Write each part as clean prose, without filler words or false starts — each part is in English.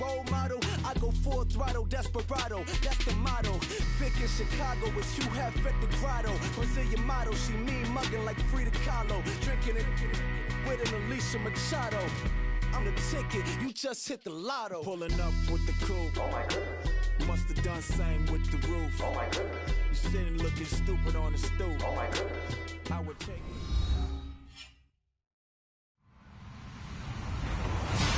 role model, I go full throttle, desperado, that's the motto. Vic in Chicago is Hugh Hef at the grotto. Brazilian model, she mean mugging like Frida Kahlo. Drinking it with an Alicia Machado. I'm the ticket, you just hit the lotto. Pulling up with the coupe. Oh my goodness. Must have done same with the roof. Oh my goodness. You sitting looking stupid on the stoop. Oh my goodness. I would take it.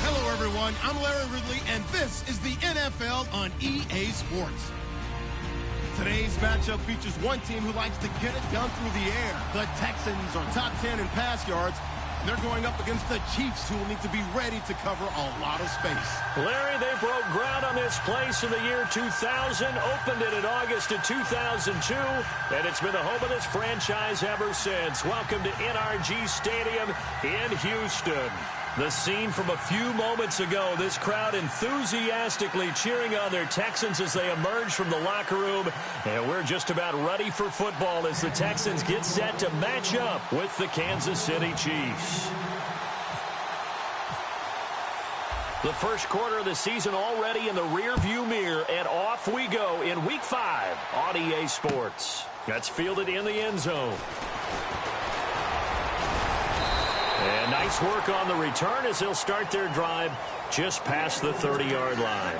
Hello, everyone. I'm Larry Ridley, and this is the NFL on EA Sports. Today's matchup features one team who likes to get it done through the air. The Texans are top 10 in pass yards. They're going up against the Chiefs, who will need to be ready to cover a lot of space. Larry, they broke ground on this place in the year 2000, opened it in August of 2002, and it's been the home of this franchise ever since. Welcome to NRG Stadium in Houston. The scene from a few moments ago, this crowd enthusiastically cheering on their Texans as they emerge from the locker room. And we're just about ready for football as the Texans get set to match up with the Kansas City Chiefs. The first quarter of the season already in the rearview mirror, and off we go in Week 5 on EA Sports. That's fielded in the end zone. And nice work on the return as they'll start their drive just past the 30-yard line.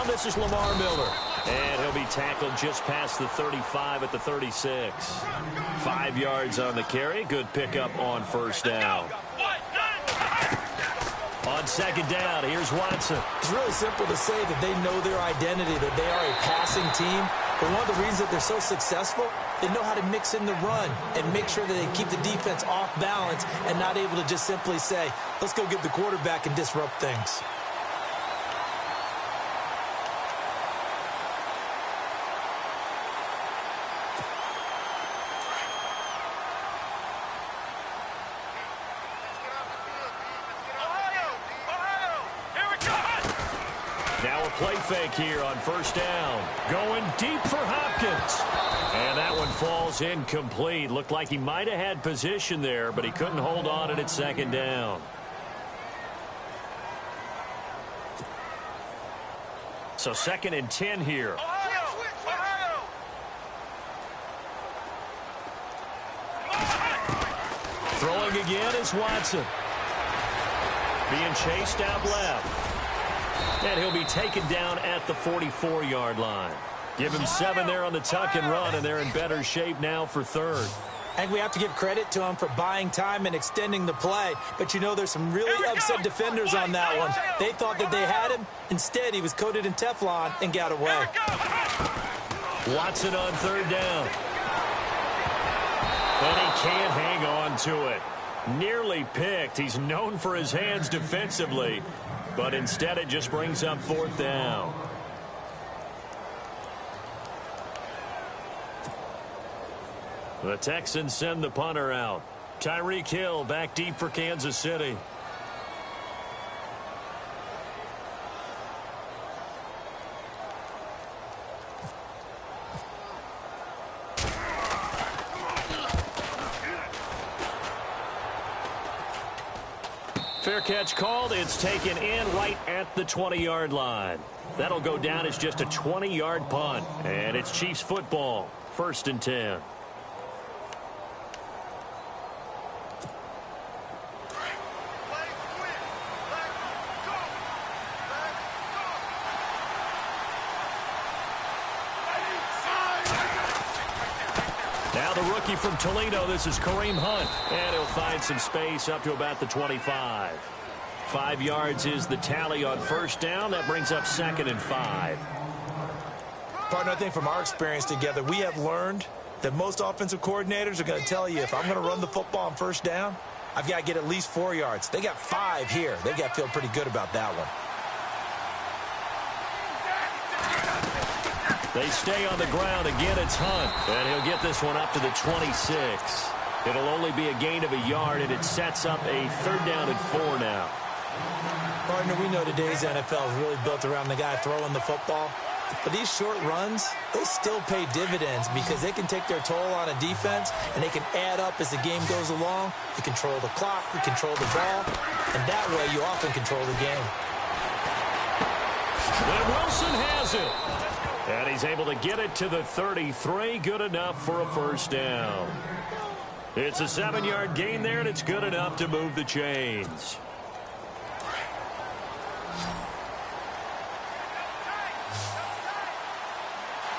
This is Lamar Miller, and he'll be tackled just past the 35 at the 36. 5 yards on the carry. Good pickup on first down. On second down, here's Watson. It's really simple to say that they know their identity, that they are a passing team. But one of the reasons that they're so successful, they know how to mix in the run and make sure that they keep the defense off balance and not able to just simply say, let's go get the quarterback and disrupt things. Play fake here on first down. Going deep for Hopkins. And that one falls incomplete. Looked like he might have had position there, but he couldn't hold on at second down. So 2nd and 10 here. Throwing again is Watson. Being chased out left. And he'll be taken down at the 44-yard line. Give him 7 there on the tuck and run, and they're in better shape now for 3rd. I think we have to give credit to him for buying time and extending the play. But, you know, there's some really upset defenders on that one. They thought that they had him. Instead, he was coated in Teflon and got away. Watson on 3rd down. And he can't hang on to it. Nearly picked. He's known for his hands defensively. But instead, it just brings up 4th down. The Texans send the punter out. Tyreek Hill back deep for Kansas City. Fair catch called. It's taken in right at the 20-yard line. That'll go down as just a 20-yard punt. And it's Chiefs football. 1st and 10. Now the rookie from Toledo, this is Kareem Hunt. And he'll find some space up to about the 25. 5 yards is the tally on first down. That brings up 2nd and 5. Partner, I think from our experience together, we have learned that most offensive coordinators are going to tell you, if I'm going to run the football on first down, I've got to get at least 4 yards. They got 5 here. They've got to feel pretty good about that one. They stay on the ground. Again, it's Hunt. And he'll get this one up to the 26. It'll only be a gain of a yard, and it sets up a 3rd down and 4 now. Partner, we know today's NFL is really built around the guy throwing the football. But these short runs, they still pay dividends because they can take their toll on a defense, and they can add up as the game goes along. You control the clock, you control the ball, and that way you often control the game. And Wilson has it. And he's able to get it to the 33. Good enough for a 1st down. It's a 7-yard gain there, and it's good enough to move the chains.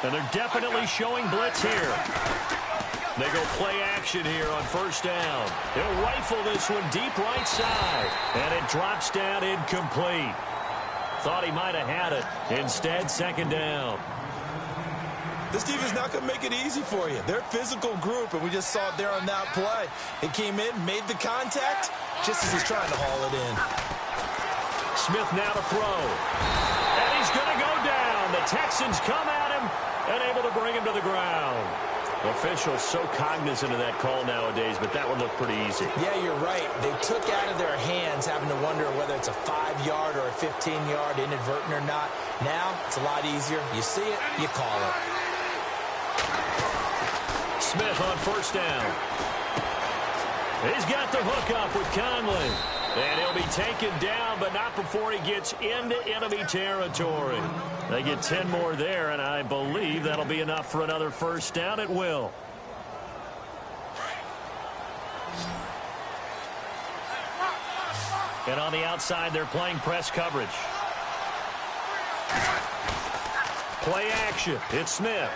And they're definitely showing blitz here. They go play action here on 1st down. They'll rifle this one deep right side. And it drops down incomplete. Thought he might have had it. Instead, 2nd down. This defense is not going to make it easy for you. They're a physical group, and we just saw it there on that play. It came in, made the contact, just as he's trying to haul it in. Smith now to throw. And he's going to go down. The Texans come at him and able to bring him to the ground. Officials so cognizant of that call nowadays, but that one looked pretty easy. Yeah, you're right. They took out of their hands having to wonder whether it's a 5-yard or a 15-yard, inadvertent or not. Now, it's a lot easier. You see it, you call it. Smith on 1st down. He's got the hook up with Conley. And he'll be taken down, but not before he gets into enemy territory. They get 10 more there, and I believe that'll be enough for another 1st down. It will. And on the outside, they're playing press coverage. Play action. It's Smith.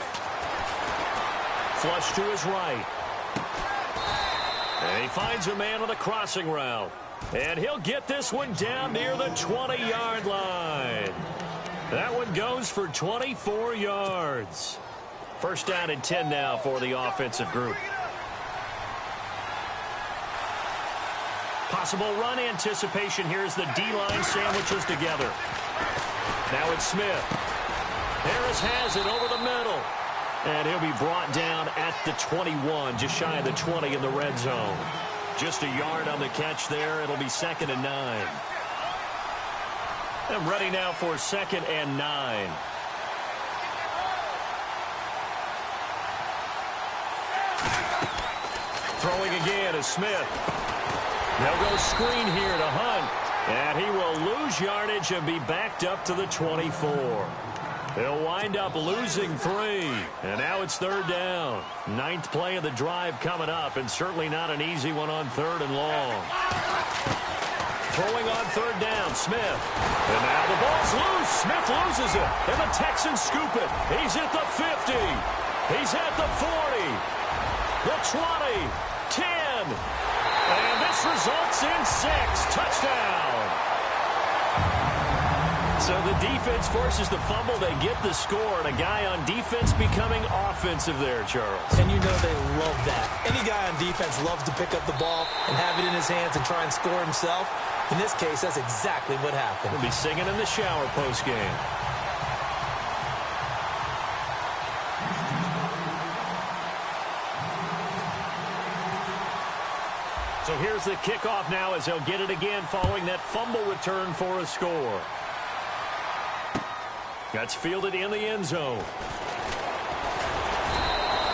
Flush to his right. And he finds a man on the crossing route. And he'll get this one down near the 20-yard line. That one goes for 24 yards. 1st down and 10 now for the offensive group. Possible run anticipation here as the D-line sandwiches together. Now it's Smith. Harris has it over the middle. And he'll be brought down at the 21, just shy of the 20 in the red zone. Just a yard on the catch there. It'll be 2nd and 9. And ready now for 2nd and 9. Throwing again is Smith. They'll go screen here to Hunt. And he will lose yardage and be backed up to the 24. They'll wind up losing 3. And now it's 3rd down. 9th play of the drive coming up, and certainly not an easy one on 3rd and long. Throwing on 3rd down, Smith. And now the ball's loose. Smith loses it. And the Texans scoop it. He's at the 50. He's at the 40. The 20. 10. And this results in 6. Touchdown. So the defense forces the fumble. They get the score, and a guy on defense becoming offensive there, Charles. And you know they love that. Any guy on defense loves to pick up the ball and have it in his hands and try and score himself. In this case, that's exactly what happened. He'll be singing in the shower post-game. So here's the kickoff now as they'll get it again following that fumble return for a score. That's fielded in the end zone.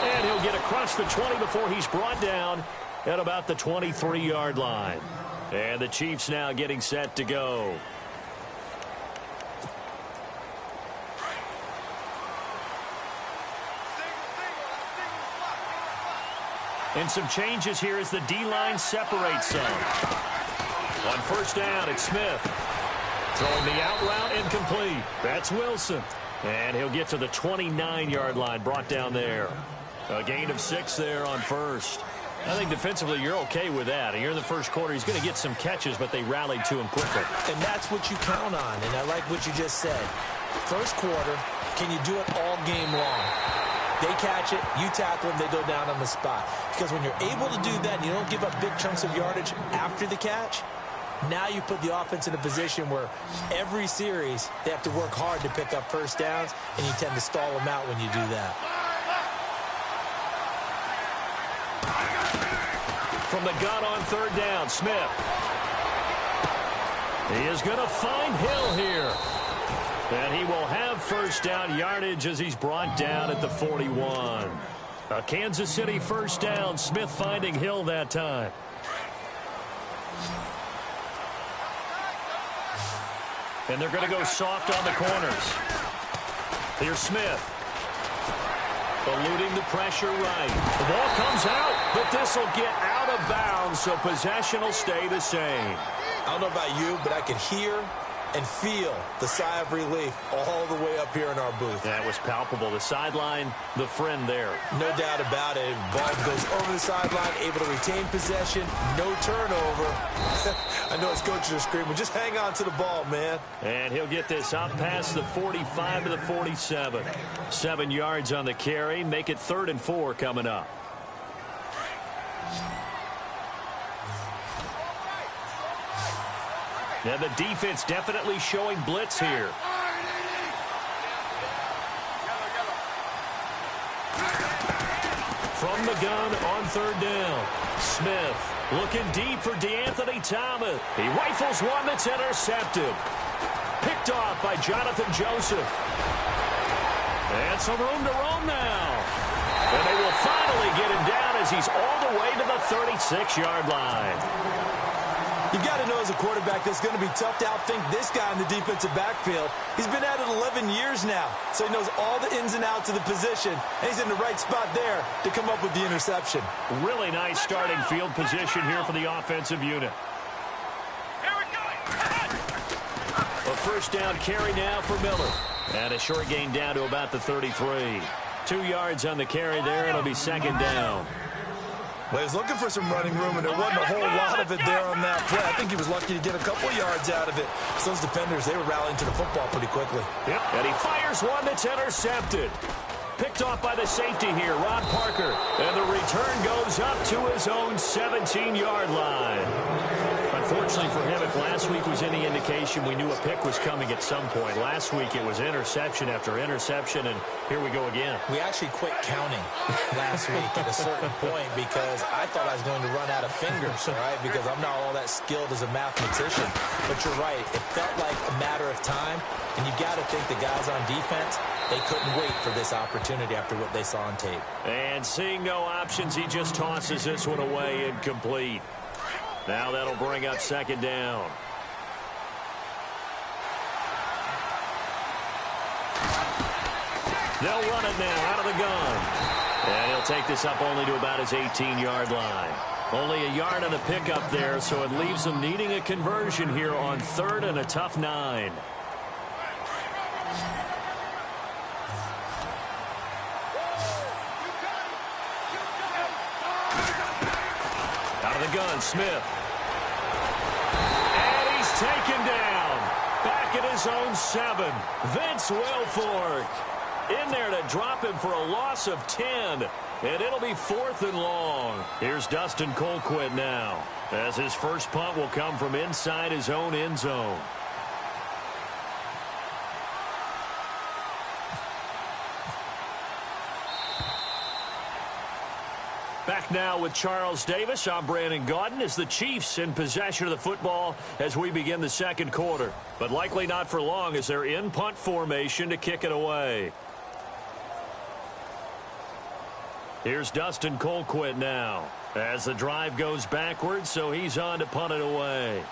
And he'll get across the 20 before he's brought down at about the 23-yard line. And the Chiefs now getting set to go. And some changes here as the D-line separates some. On 1st down, it's Smith. Throwing the out route incomplete. That's Wilson. And he'll get to the 29-yard line, brought down there. A gain of 6 there on 1st. I think defensively you're okay with that. And here in the first quarter, he's going to get some catches, but they rallied to him quickly. And that's what you count on, and I like what you just said. First quarter, can you do it all game long? They catch it, you tackle them, they go down on the spot. Because when you're able to do that and you don't give up big chunks of yardage after the catch, Now you put the offense in a position where every series they have to work hard to pick up first downs, and you tend to stall them out when you do that. From the gun on third down, Smith. He is going to find Hill here. And he will have first down yardage as he's brought down at the 41. A Kansas City first down. Smith finding Hill that time. And they're going to go soft on the corners. Here's Smith. Eluding the pressure right. The ball comes out, but this will get out of bounds, so possession will stay the same. I don't know about you, but I could hear and feel the sigh of relief all the way up here in our booth. That was palpable. The sideline, the friend there. No doubt about it. Ball goes over the sideline, able to retain possession, no turnover. I know his coaches are screaming, just hang on to the ball, man. And he'll get this up past the 45 to the 47. 7 yards on the carry. Make it 3rd and 4 coming up. Now the defense definitely showing blitz here. From the gun on third down. Smith looking deep for DeAnthony Thomas. He rifles one that's intercepted. Picked off by Jonathan Joseph. And some room to roam now. And they will finally get him down as he's all the way to the 36-yard line. You've got to know as a quarterback it's going to be tough to outthink this guy in the defensive backfield. He's been at it 11 years now, so he knows all the ins and outs of the position, and he's in the right spot there to come up with the interception. Really nice starting field position here for the offensive unit. A first down carry now for Miller. And a short gain down to about the 33. 2 yards on the carry there. It'll be 2nd down. Well, he was looking for some running room, and there wasn't a whole lot of it there on that play. I think he was lucky to get a couple yards out of it. So those defenders, they were rallying to the football pretty quickly. Yep, and he fires one that's intercepted. Picked off by the safety here, Ron Parker. And the return goes up to his own 17-yard line. Unfortunately for him, if last week was any indication, we knew a pick was coming at some point. Last week it was interception after interception, and here we go again. We actually quit counting last week at a certain point because I thought I was going to run out of fingers, all right, because I'm not all that skilled as a mathematician. But you're right. It felt like a matter of time, and you got to think the guys on defense, they couldn't wait for this opportunity after what they saw on tape. And seeing no options, he just tosses this one away incomplete. Now that'll bring up 2nd down. They'll run it now out of the gun. And he'll take this up only to about his 18-yard line. Only a yard on the pickup there, so it leaves them needing a conversion here on 3rd and a tough 9. Out of the gun, Smith. And he's taken down. Back at his own 7. Vince Wilfork in there to drop him for a loss of 10. And it'll be 4th and long. Here's Dustin Colquitt now, as his first punt will come from inside his own end zone. Back now with Charles Davis. I'm Brandon Gaudin as the Chiefs in possession of the football as we begin the 2nd quarter. But likely not for long as they're in punt formation to kick it away. Here's Dustin Colquitt now as the drive goes backwards, so he's on to punt it away.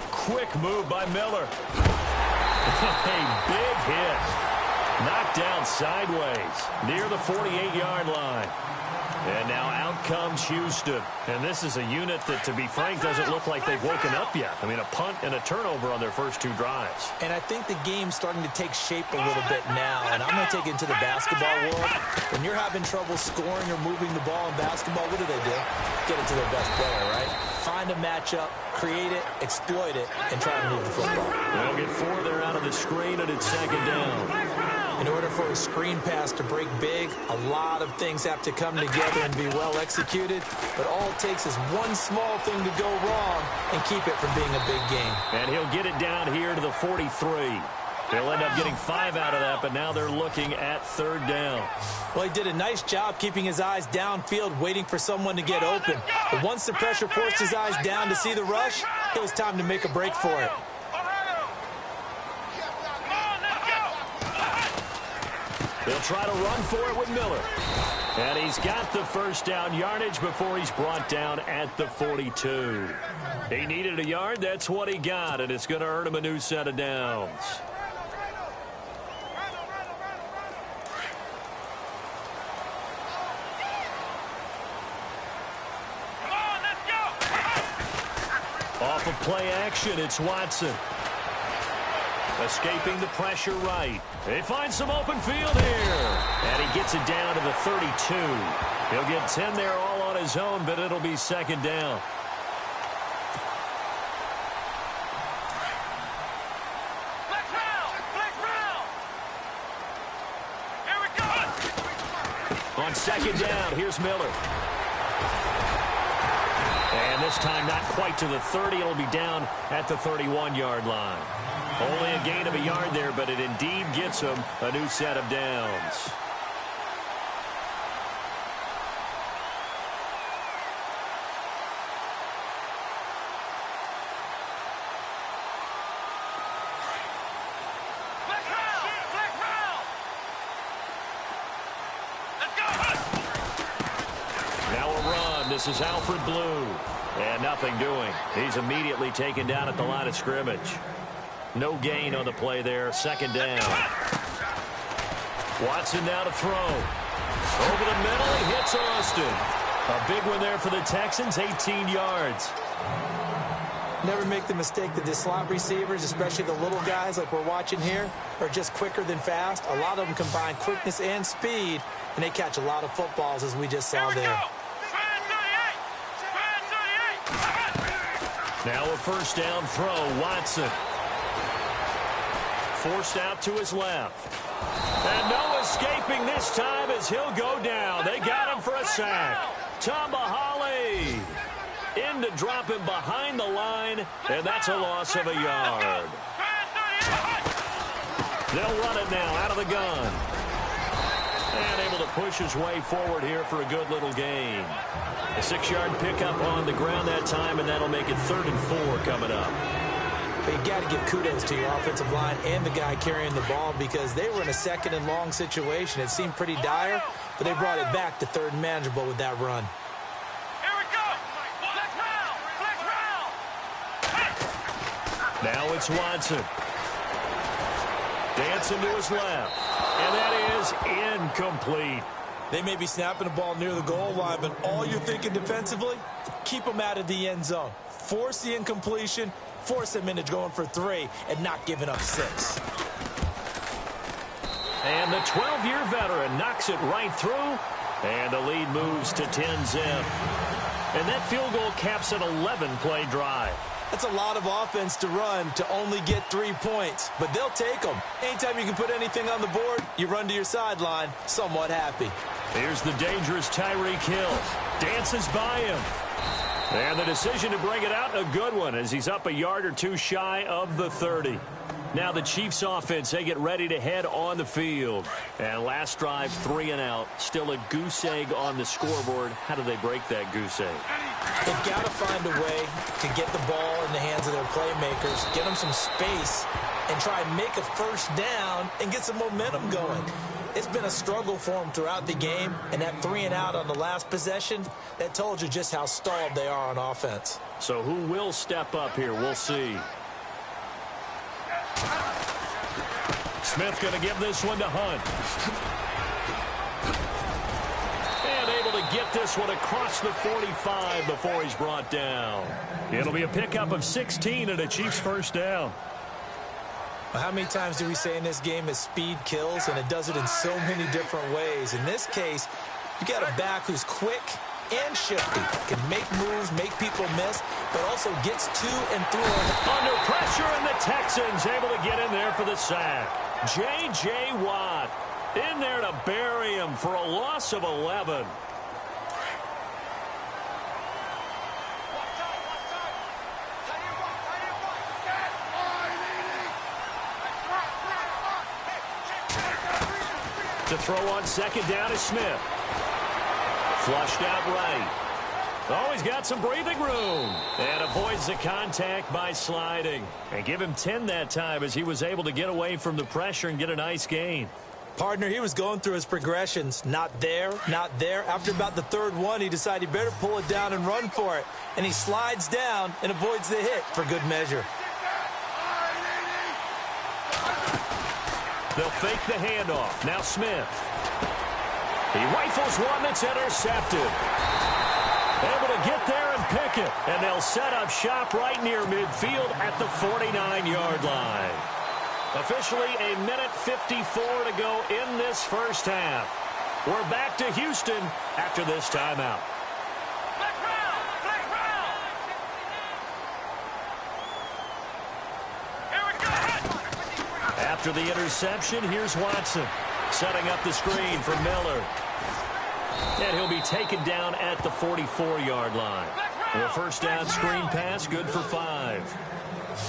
Quick move by Miller. A big hit. Knocked down sideways near the 48-yard line. And now out comes Houston. And this is a unit that, to be frank, doesn't look like they've woken up yet. I mean, a punt and a turnover on their first 2 drives. And I think the game's starting to take shape a little bit now. And I'm going to take it into the basketball world. When you're having trouble scoring or moving the ball in basketball, what do? Get it to their best player, right? Find a matchup, create it, exploit it, and try to move the football. They'll get 4 there out of the screen, and it's 2nd down. In order for a screen pass to break big, a lot of things have to come together and be well executed. But all it takes is one small thing to go wrong and keep it from being a big game. And he'll get it down here to the 43. They'll end up getting 5 out of that, but now they're looking at 3rd down. Well, he did a nice job keeping his eyes downfield, waiting for someone to get open. But once the pressure forced his eyes down to see the rush, it was time to make a break for it. They'll try to run for it with Miller. And he's got the 1st down yardage before he's brought down at the 42. He needed a yard. That's what he got, and it's going to earn him a new set of downs. Off of play action, it's Watson. Escaping the pressure right. They find some open field here. And he gets it down to the 32. He'll get 10 there all on his own, but it'll be 2nd down. Here we go. On 2nd down, here's Miller. And this time not quite to the 30. It'll be down at the 31-yard line. Only a gain of a yard there, but it indeed gets him a new set of downs. Now a run. This is Alfred Blue. And nothing doing. He's immediately taken down at the line of scrimmage. No gain on the play there. 2nd down. Watson now to throw. Over the middle, he hits Austin. A big one there for the Texans, 18 yards. Never make the mistake that the slot receivers, especially the little guys like we're watching here, are just quicker than fast. A lot of them combine quickness and speed, and they catch a lot of footballs, as we just saw there. Now a 1st down throw, Watson. Forced out to his left. And no escaping this time as he'll go down. They got him for a sack. Tambahali in to drop him behind the line, and that's a loss of a yard. They'll run it now out of the gun. And able to push his way forward here for a good little gain. A 6-yard pickup on the ground that time, and that'll make it 3rd and 4 coming up. But you got to give kudos to your offensive line and the guy carrying the ball because they were in a 2nd and long situation. It seemed pretty dire, but they brought it back to 3rd and manageable with that run. Here we go. Flex round. Now it's Watson. Dancing to his left. And that is incomplete. They may be snapping the ball near the goal line, but all you're thinking defensively, keep them out of the end zone. Force the incompletion, force them into going for 3, and not giving up 6. And the 12-year veteran knocks it right through, and the lead moves to 10-zip. And that field goal caps an 11-play drive. That's a lot of offense to run to only get 3 points, but they'll take them. Anytime you can put anything on the board, you run to your sideline somewhat happy. Here's the dangerous Tyreek Hill. Dances by him. And the decision to bring it out, a good one, as he's up a yard or 2 shy of the 30. Now the Chiefs offense, they get ready to head on the field. And last drive, 3 and out. Still a goose egg on the scoreboard. How do they break that goose egg? They've got to find a way to get the ball in the hands of their playmakers, get them some space, and try and make a 1st down and get some momentum going. It's been a struggle for them throughout the game, and that 3 and out on the last possession, that told you just how stalled they are on offense. So who will step up here? We'll see. Smith going to give this one to Hunt. And able to get this one across the 45 before he's brought down. It'll be a pickup of 16 and a Chiefs 1st down. How many times do we say in this game that speed kills, and it does it in so many different ways? In this case, you got a back who's quick, and shifty. Can make moves, make people miss, but also gets to and through. Under pressure, and the Texans able to get in there for the sack. J.J. Watt in there to bury him for a loss of 11. To throw on second down is Smith. Flushed out right. Oh, he's got some breathing room. And avoids the contact by sliding. And give him 10 that time as he was able to get away from the pressure and get a nice gain. Partner, he was going through his progressions. Not there, not there. After about the third one, he decided he better pull it down and run for it. And he slides down and avoids the hit for good measure. They'll fake the handoff. Now Smith. He rifles one that's intercepted. Able to get there and pick it. And they'll set up shop right near midfield at the 49-yard line. Officially a minute 54 to go in this first half. We're back to Houston after this timeout. After the interception, here's Watson setting up the screen for Miller. And he'll be taken down at the 44-yard line. The first down screen pass, good for 5.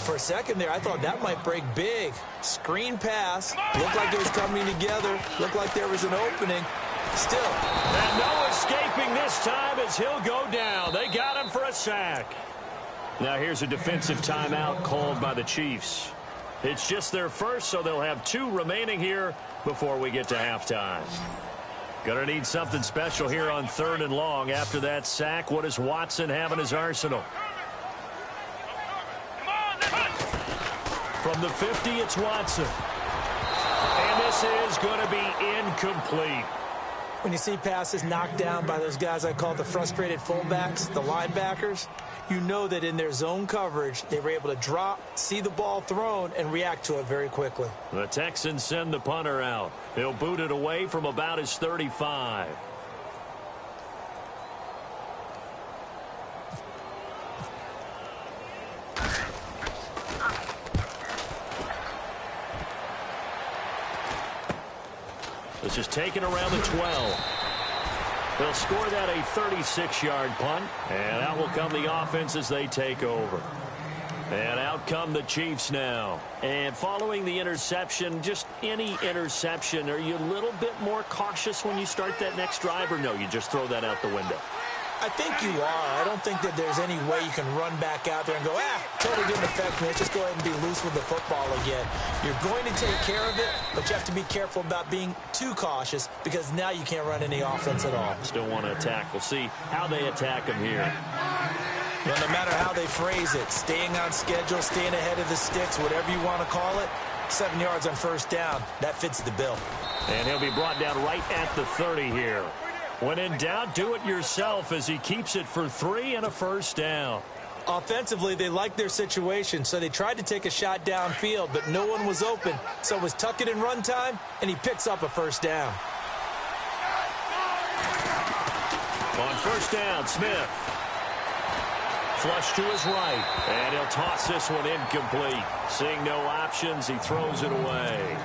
For a second there, I thought that might break big. Screen pass. Looked like it was coming together. Looked like there was an opening. Still. And no escaping this time as he'll go down. They got him for a sack. Now here's a defensive timeout called by the Chiefs. It's just their first, so they'll have 2 remaining here before we get to halftime. Gonna need something special here on 3rd and long. After that sack, what does Watson have in his arsenal? From the 50, it's Watson. And this is going to be incomplete. When you see passes knocked down by those guys I call the frustrated fullbacks, the linebackers, you know that in their zone coverage, they were able to drop, see the ball thrown, and react to it very quickly. The Texans send the punter out. He'll boot it away from about his 35. This is taken around the 12. They'll score that a 36-yard punt, and out will come the offense as they take over. And out come the Chiefs now. And following the interception, just any interception, are you a little bit more cautious when you start that next drive, or no, you just throw that out the window? I think you are. I don't think that there's any way you can run back out there and go, totally didn't affect me. Let's just go ahead and be loose with the football again. You're going to take care of it, but you have to be careful about being too cautious because now you can't run any offense at all. Still want to attack. We'll see how they attack him here. Well, no matter how they phrase it, staying on schedule, staying ahead of the sticks, whatever you want to call it, 7 yards on first down, that fits the bill. And he'll be brought down right at the 30 here. When in doubt, do it yourself as he keeps it for 3 and a first down. Offensively, they liked their situation, so they tried to take a shot downfield, but no one was open. So it was tuck it in run time, and he picks up a first down. On first down, Smith. Flush to his right, and he'll toss this one incomplete. Seeing no options, he throws it away.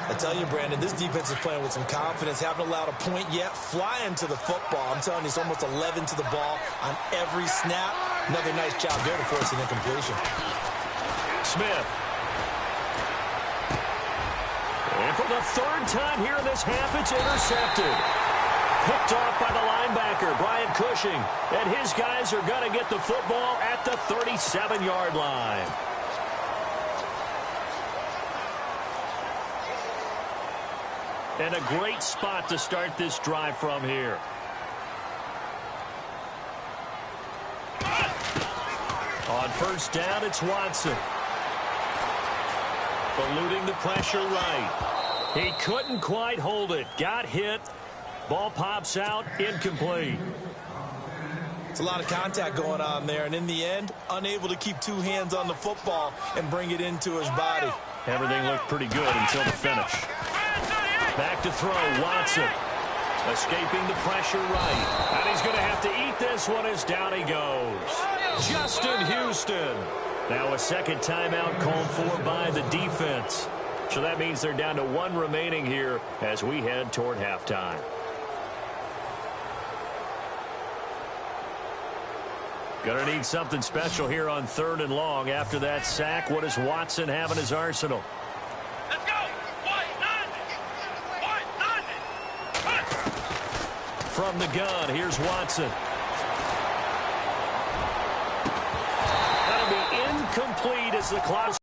I tell you, Brandon, this defense is playing with some confidence. Haven't allowed a point yet. Flying to the football. I'm telling you, it's almost 11 to the ball on every snap. Another nice job there to force an incompletion. Smith. And for the 3rd time here in this half, it's intercepted. Picked off by the linebacker, Brian Cushing. And his guys are going to get the football at the 37-yard line. And a great spot to start this drive from here. On first down, it's Watson. Eluding the pressure right. He couldn't quite hold it. Got hit. Ball pops out. Incomplete. It's a lot of contact going on there, and in the end, unable to keep 2 hands on the football and bring it into his body. Everything looked pretty good until the finish. Back to throw, Watson. Escaping the pressure right. And he's going to have to eat this one as down he goes. Justin Houston. Now a second timeout called for by the defense. So that means they're down to one remaining here as we head toward halftime. Going to need something special here on 3rd and long. After that sack, what does Watson have in his arsenal? Let's go. From the gun, here's Watson. That'll be incomplete as the clock.